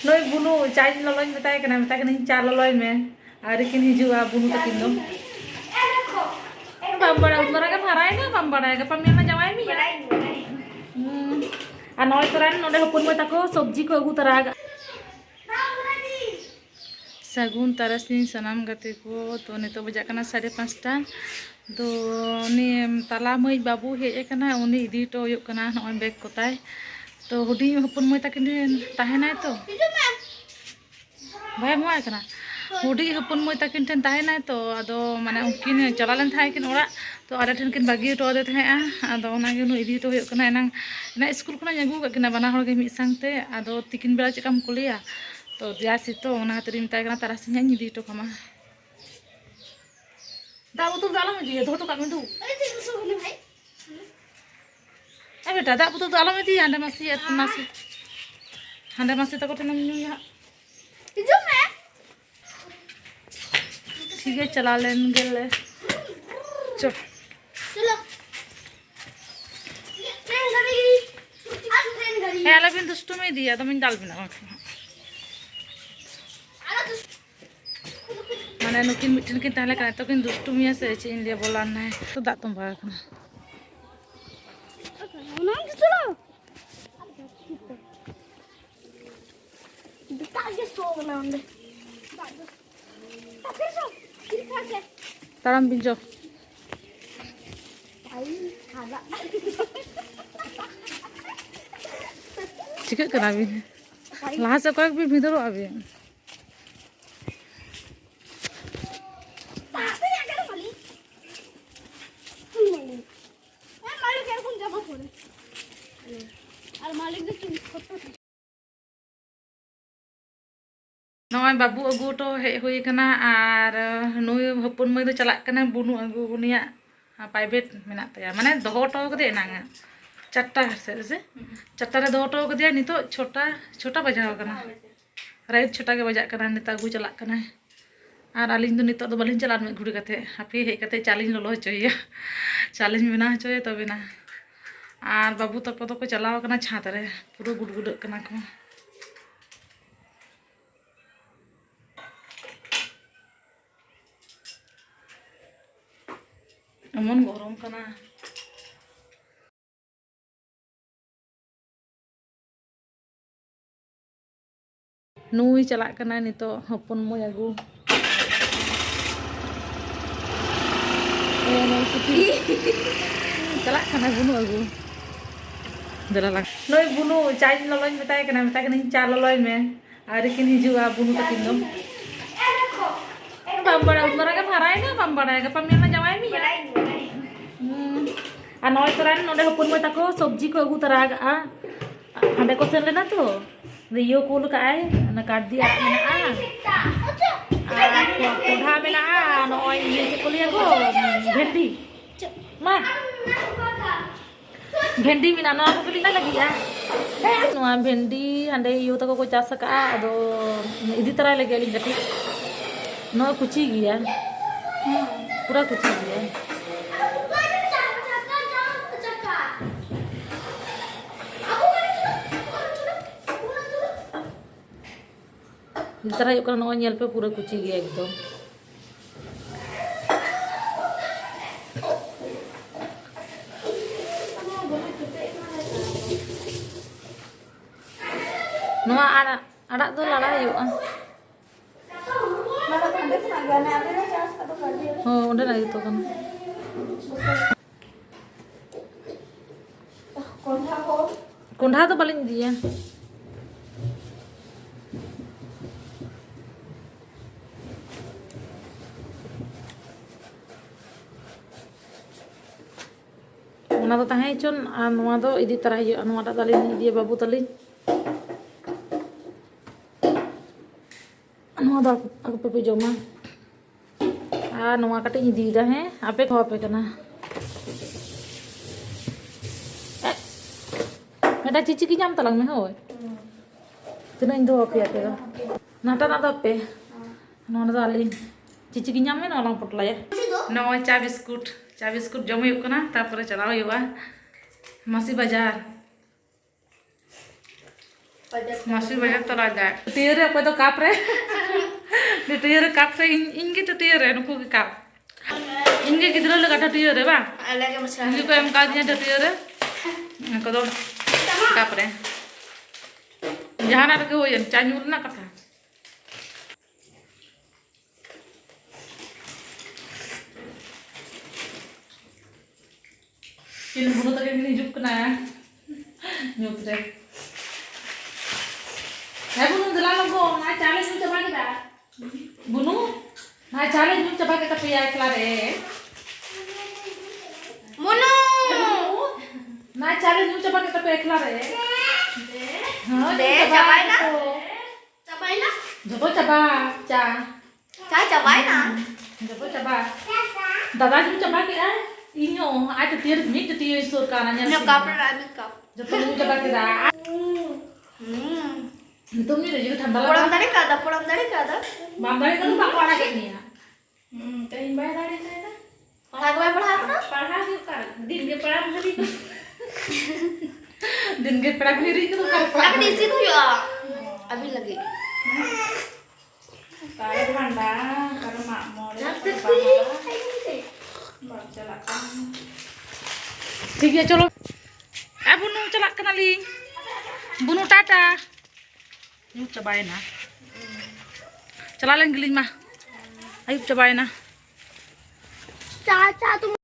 नई बुनु चाय ललोई मेताय चा ललोई में आरिकिन हिजुआ बुनु तकिन दो बम बड़ा उतरा के भराय ना बम बड़ा के पमिया ना जवाई मी आ नय तरान नोडे हपन मय ताको सब्जी को अगु तरा सागुन तारासिन सनाम गाते को तो नितो बजा कना 5:30 तो उनी ताला मई बाबू हेज कना उनी इदी तो हुयुग कना नय बैग कोताय तो हुडी हपन मय ताकिन ताहेनाय तो भाई मुआय कना हुडी हपन मय ताकिन ठेन ताहेनाय तो आदो माने उनकिन चला लेन थाय किन ओरा तो आरे ठेन किन बागी तो दे थाया आदो ओना गे नु इदी तो हुयुग कना एना स्कूल खना अगु किना बना हर गे मिद संगते आदो तिकिन बेला चेकम कुलिया तो जासी तो ओना हतरी मिताय कना तारासिन हनी इदी तो कमा दा बुतुल दालम इदी धो तो का मिंदु ए बेटा दा बुतुल दालम इदी हांडे मासी तको ठेन नुया इजो में ठीक है चला लेन गेले चलो ट्रेन घड़ी याला बिन दुष्टु में दिया तो मैं डाल बिना माने नुकिन मिटन किन ताहले का तो किन दुष्टु मिया से चे इन लिया बोला ना तो दा तुम बा कना नाम चलो तागे सो ना अंदर ताराम बिंजो चिकन करा भी लहा से कोई भी भीतर अभी नय बाबू अगु तो हेज हुई कना आर नुई हपन मई दो चला कना बुनु अगु उनिया प्राइवेट मेना तया माने दोहो तो कदे ना 4टा से 4टा रे दोहो तो कदे नितो छोटा बजाव कना राइट छोटा के बजा कना निता अगु चला कना आर आलिन दो नितो दो बालिन चला में घुड़ी कते हापी हेज कते चालिन ललो होचोया चालिन बना होचोय तबे ना आर बाबू तको तो को चलाव कना छात रे पूरा गुडगुड कना को एमन गरम कना नुई चला कना नितो हपन मय अगु चला कना बुनु अगु दला ला नय बुनु चाय ललोय मेताय कना चा ललोय में आरिकिन हिजुआ बुनु तकिन दो बम बड़ा उतरा के भराय ना बम बड़ा के पमिया ना जवाई मी आ नय तरान नोडे हपन मय ताको सब्जी को अगु तरा हांडे को सेन लेना तो रियो कुल का आय ना काट दिया मेना कोढ़ा मेना नय ये को लिया को भेंडी मा भेंडी मेना ना को लिना लगी नोआ भेंडी हांडे यो तको को चास का आदो इदी तरा लगे लिन गटी नो कुची गया पूरा कुची गया इस तरह नो नेल पे पूरा कुची गया एकदम नोआ आड़ा दो लाड़ा हुआ हाँ उन्हें लगी तो कन कोंढा तो बालिन दिया ओना तो ताहे चोन आ नोआ दो इदी तरा हियो नोआ टा दालिन इदी बाबू तालिन नोआ दो aku पे जमा आ नोआ कटे इदी दा है आपे को आपे कना मेटा चिची की जाम तलांग में होय तना इन दो आपे आपे नाटा ना दो आपे नोआ दालिन चिची की जाम में नोआ लांग पटला या नोआ चा बिस्कुट जम हुयुग कना तारपरे चलाव हुयुगा मासी बाजार masih banyak terada. Tiara apa tuh kapre? Di tiara kapre ini tuh tiara nuku ke kap. Ini kita lalu kata tiara bang. Ini kau yang kajian ada tiara. Kau tuh kapre. Jangan ada kehoyan, canyur nak kata. Ini bunuh tadi ini hidup kena. Nyutre. Ya bunuh jalan logo, nah challenge itu coba kita. Bunuh, nah challenge itu coba kita pilih kelar Bunuh. Nah challenge itu coba kita pilih kelar cobain na. Coba, Cobain na. coba. Dadah itu coba kita. Inyo, ada tiar ni tu tiar sur kanannya. Ini cup lah, ini cup. Jatuh coba kita. Itu ni juga tambah Pulang dari kada. Bambari kan tak ada kayak ni ya. Kain bayar dari sana. Pernah na? Din ke perang hari tu. Din ke perang hari tu kan. Tapi di situ ya. Abi lagi. Kalau banda, kalau mak mau. ठीक है चलो अब बुनु चला कनाली बुनु Tata you चबाए ना चला लेंगे गिलिंग मा आयु चबाए ना चाचा तुम